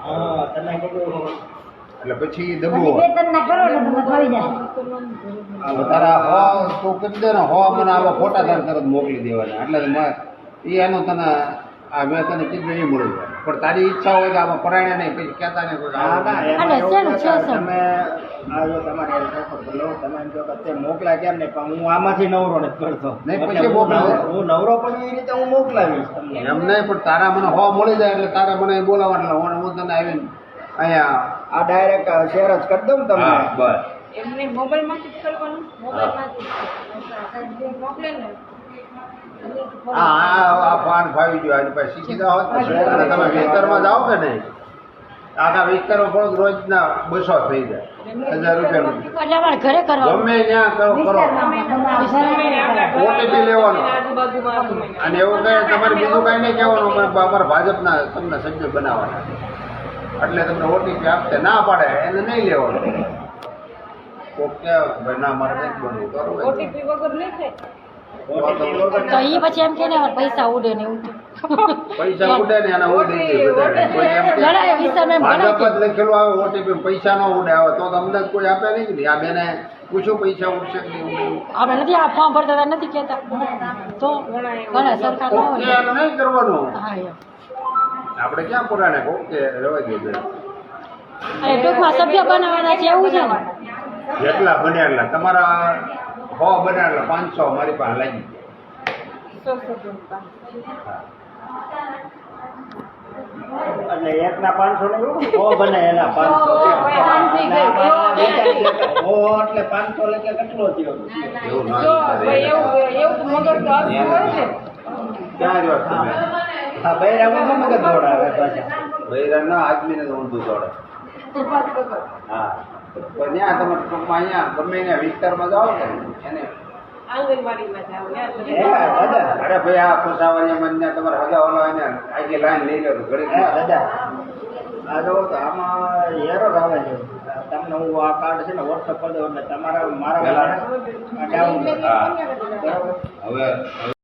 હા તમે કીધું એટલે પછી દબો તારા હો તું કરી દે ને હો મને આવા ફોટા તાર તરત મોકલી દેવાના એટલે એ એનો તને આ મેં તને કીધું એ મળી જાય પણ તારી ઈચ્છા હોય કે આમાં પરાયણે નહીં પછી કહેતા નહીં કોઈ તમે આ જો તમારે તમે એમ કહો કે તે મોકલા કેમ નહીં પણ હું આમાંથી નવરો નથી કરતો નહીં પછી મોકલાવે હું નવરો પણ એ રીતે હું મોકલાવીશ તમને એમ નહીં પણ તારા મને હો મળી જાય એટલે તારા મને બોલાવવા એટલે હું તને આવીને અહીંયા આ ડાયરેક્ટ શેર જ કરી દઉં ને તમને હા બસ એમને મોબાઈલમાંથી જ કરવાનું મોબાઈલમાંથી મોકલે ને આ પાન ફાવી ગયો આજે પછી શીખી જાઓ અને તમે વિસ્તારમાં જાઓ કે નહીં આખા વિસ્તારમાં પણ રોજના 200 થઈ જાય 1000 રૂપિયાનું ઘરે કરવા ગમે ત્યાં કરો ઓટીપી લેવાનો અને એવું કહે તમારે બીજું કાંઈ નહીં કહેવાનું અમારા ભાજપના તમને સભ્ય બનાવવાના એટલે તમને ઓટીપી આપશે ના પાડે એને નહીં લેવાનું કોક કે ભાઈ ના મારે નથી બનવું કરવું ઓટીપી વગર નહીં થાય તો એ પછી એમ કે ને પૈસા ઉડે ને એવું પૈસા ઉડે ને એના ઉડી દે બધાને. કોઈ એમ કે લડાઈ વિસ્તારમાં એમ ભાજપ ગણાય જ લખેલું આવે ઓટીપી પૈસા નો ઉડે આવે તો અમને કોઈ આપે નહીં કે આ બેને પૂછ્યું પૈસા ઉડશે કે નહીં ઉડે આપણે નથી આ ફોર્મ ભરતા હતા નથી કહેતા તો ઘણા સરકાર ન કોક કે હોય એનું નહીં કરવાનું હા એમ આપણે ક્યાં પુરાણે કોક કે રવા દે અને ટૂંકમાં સભ્ય બનાવવાના છે એવું છે ને જેટલા બન્યા એટલા તમારા 100 બન્યા એટલે 500 મારી પાસે લાગી એટલે એકના 500 ને એવું ઓ બને એના 500 ઓ એટલે 500 એટલે કેટલો થયો એવું ના જો વિચારે. એવું મગજ તો આપતું હોય ને ક્યાં રહ્યો છો તમે હા બૈરામાં શું મગજ દોડાવે પાછા બૈરાના આદમીને તો ઊંધું દોડે હા પણ ત્યાં તમે ટૂંકમાં અહીંયા ગમે ત્યાં વિસ્તારમાં જાઓ કે એને આંગણવાડીમાં જાવ હે દાદા અરે ભાઈ આ ખોસાવાળીમાં ત્યાં તમારે હગાવાળા એને આગી લાઈન લઈ લો ઘડી હે દાદા આ જો તો આમાં એરર આવે છે તમને હું આ કાર્ડ છે ને વોટ્સઅપ કરી દઉં એટલે તમારા મારા પહેલા ડાઉન હા બરાબર હવે